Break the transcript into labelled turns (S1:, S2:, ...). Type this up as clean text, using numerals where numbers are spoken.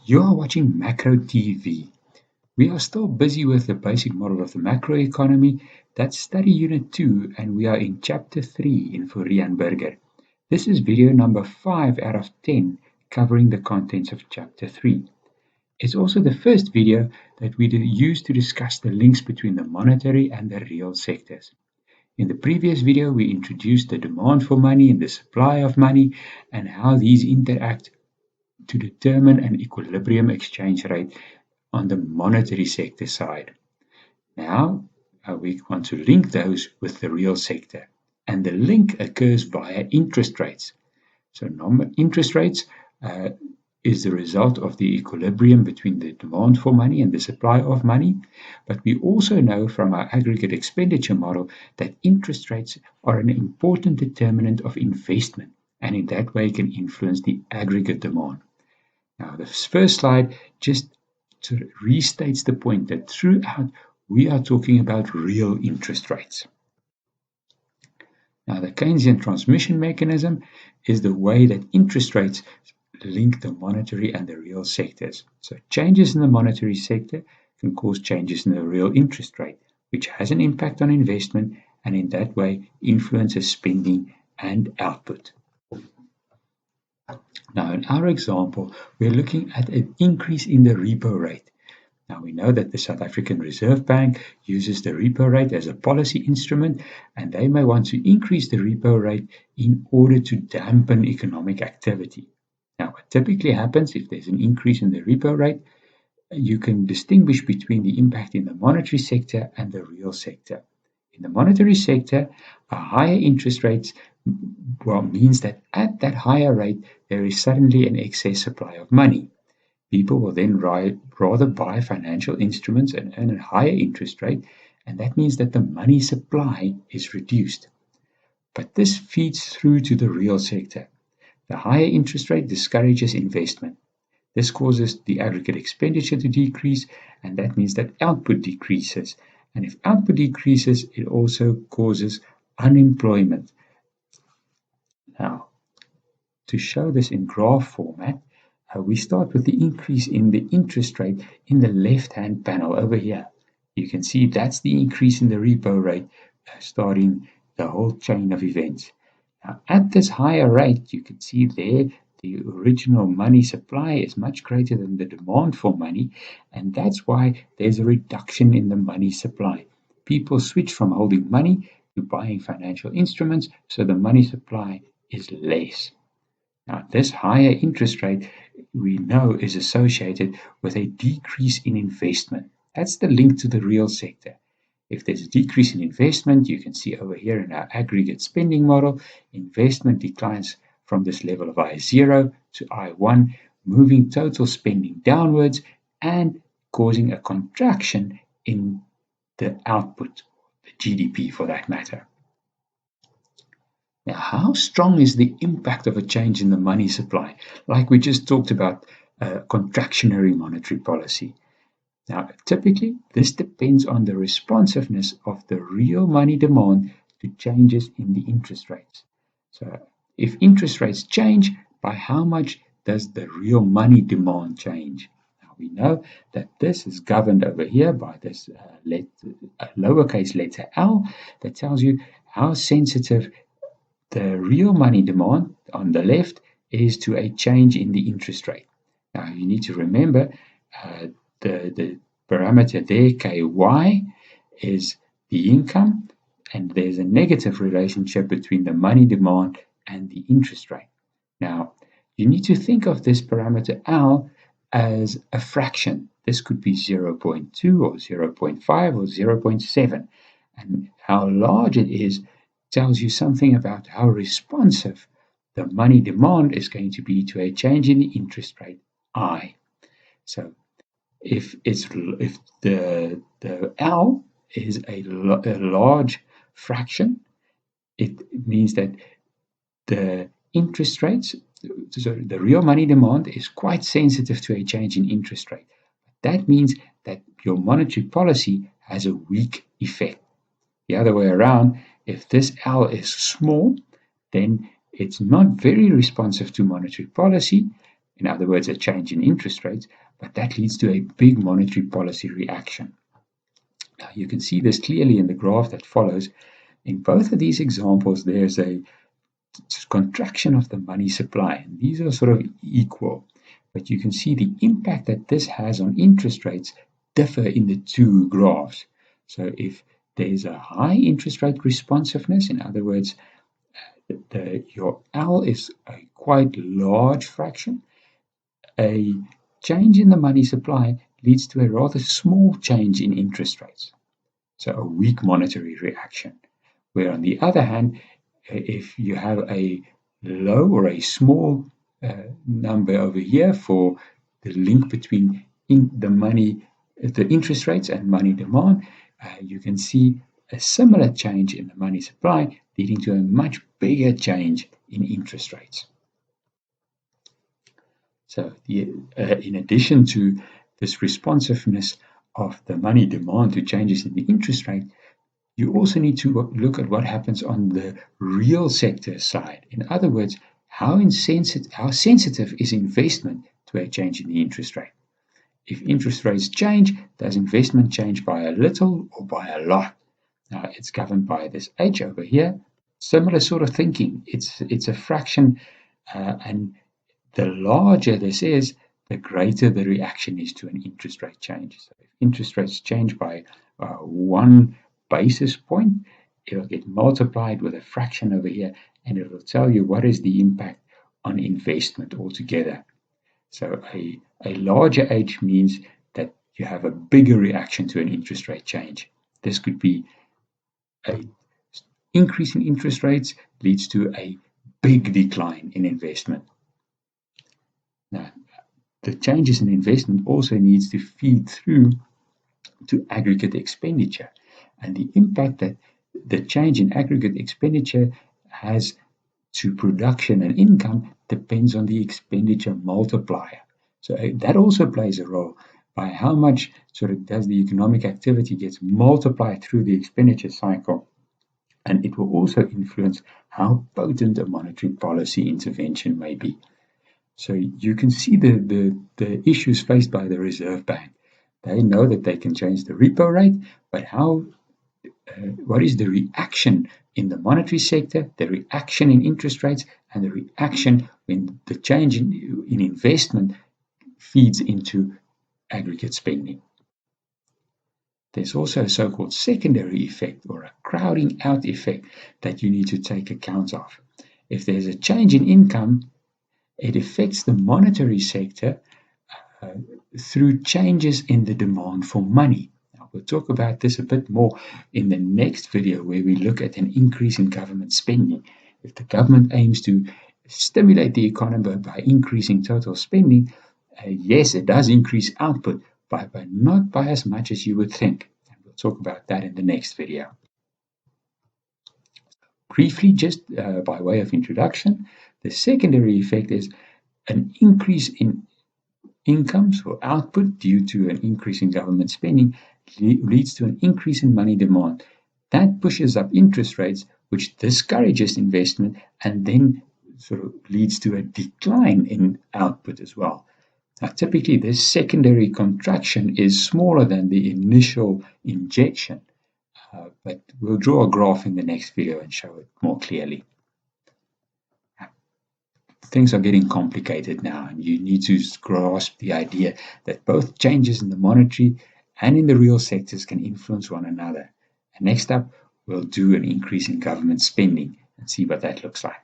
S1: You are watching Macro TV. We are still busy with the basic model of the macroeconomy. That's study unit 2 and we are in chapter 3 in Fourier and Berger. This is video number 5 out of 10 covering the contents of chapter 3. It's also the first video that we use to discuss the links between the monetary and the real sectors. In the previous video, we introduced the demand for money and the supply of money and how these interact to determine an equilibrium exchange rate on the monetary sector side. Now, we want to link those with the real sector, and the link occurs via interest rates. So interest rates is the result of the equilibrium between the demand for money and the supply of money. But we also know from our aggregate expenditure model that interest rates are an important determinant of investment, and in that way can influence the aggregate demand. Now, this first slide just sort of restates the point that throughout we are talking about real interest rates. Now, the Keynesian transmission mechanism is the way that interest rates link the monetary and the real sectors. So changes in the monetary sector can cause changes in the real interest rate, which has an impact on investment and in that way influences spending and output. Now, in our example, we're looking at an increase in the repo rate. Now, we know that the South African Reserve Bank uses the repo rate as a policy instrument, and they may want to increase the repo rate in order to dampen economic activity. Now, what typically happens if there's an increase in the repo rate, you can distinguish between the impact in the monetary sector and the real sector. In the monetary sector, a higher interest rate means that at that higher rate, there is suddenly an excess supply of money. People will then rather buy financial instruments and earn a higher interest rate, and that means that the money supply is reduced. But this feeds through to the real sector. The higher interest rate discourages investment. This causes the aggregate expenditure to decrease, and that means that output decreases. And if output decreases, it also causes unemployment. Now, to show this in graph format, we start with the increase in the interest rate in the left-hand panel over here. You can see that's the increase in the repo rate starting the whole chain of events. Now, at this higher rate, you can see there the original money supply is much greater than the demand for money, and that's why there's a reduction in the money supply. People switch from holding money to buying financial instruments, so the money supply is less. Now, this higher interest rate we know is associated with a decrease in investment. That's the link to the real sector. If there's a decrease in investment, you can see over here in our aggregate spending model, investment declines from this level of I0 to I1, moving total spending downwards and causing a contraction in the output, the GDP for that matter. Now, how strong is the impact of a change in the money supply? Like we just talked about contractionary monetary policy. Now, typically, this depends on the responsiveness of the real money demand to changes in the interest rates. So, if interest rates change, by how much does the real money demand change? Now, we know that this is governed over here by this lowercase letter L that tells you how sensitive the real money demand on the left is to a change in the interest rate. Now, you need to remember the parameter there, KY, is the income, and there's a negative relationship between the money demand and the interest rate. Now, you need to think of this parameter L as a fraction. This could be 0.2 or 0.5 or 0.7. And how large it is tells you something about how responsive the money demand is going to be to a change in the interest rate I. So if the L is a large fraction, it means that the interest rates, so the real money demand is quite sensitive to a change in interest rate. That means that your monetary policy has a weak effect. The other way around, if this L is small, then it's not very responsive to monetary policy, in other words, a change in interest rates, but that leads to a big monetary policy reaction. Now, you can see this clearly in the graph that follows. In both of these examples, there's a contraction of the money supply, and these are sort of equal. But you can see the impact that this has on interest rates differ in the two graphs. So if there's a high interest rate responsiveness, in other words, your L is a quite large fraction, a change in the money supply leads to a rather small change in interest rates. So a weak monetary reaction. Where on the other hand, if you have a low or a small number over here for the link between the interest rates and money demand, you can see a similar change in the money supply leading to a much bigger change in interest rates. So in addition to this responsiveness of the money demand to changes in the interest rate, you also need to look at what happens on the real sector side. In other words, how sensitive is investment to a change in the interest rate? If interest rates change, does investment change by a little or by a lot? Now, it's governed by this H over here. Similar sort of thinking. It's a fraction, and the larger this is, the greater the reaction is to an interest rate change. So if interest rates change by 1 basis point, it'll get multiplied with a fraction over here, and it will tell you what is the impact on investment altogether. So a larger H means that you have a bigger reaction to an interest rate change. This could be an increase in interest rates leads to a big decline in investment. Now, the changes in investment also needs to feed through to aggregate expenditure. And the impact that the change in aggregate expenditure has to production and income depends on the expenditure multiplier. So that also plays a role by how much does the economic activity gets multiplied through the expenditure cycle. And it will also influence how potent a monetary policy intervention may be. So you can see the issues faced by the Reserve Bank. They know that they can change the repo rate, but what is the reaction in the monetary sector, the reaction in interest rates, and the reaction when the change in investment feeds into aggregate spending. There's also a so-called secondary effect or a crowding out effect that you need to take account of. If there's a change in income, it affects the monetary sector through changes in the demand for money. Now, we'll talk about this a bit more in the next video where we look at an increase in government spending. If the government aims to stimulate the economy by increasing total spending, yes, it does increase output, but not by as much as you would think. And we'll talk about that in the next video. Briefly, just by way of introduction, the secondary effect is an increase in incomes or output due to an increase in government spending leads to an increase in money demand. That pushes up interest rates, which discourages investment and then leads to a decline in output as well. Now, typically, this secondary contraction is smaller than the initial injection, but we'll draw a graph in the next video and show it more clearly. Things are getting complicated now, and you need to grasp the idea that both changes in the monetary and in the real sectors can influence one another. And next up, we'll do an increase in government spending and see what that looks like.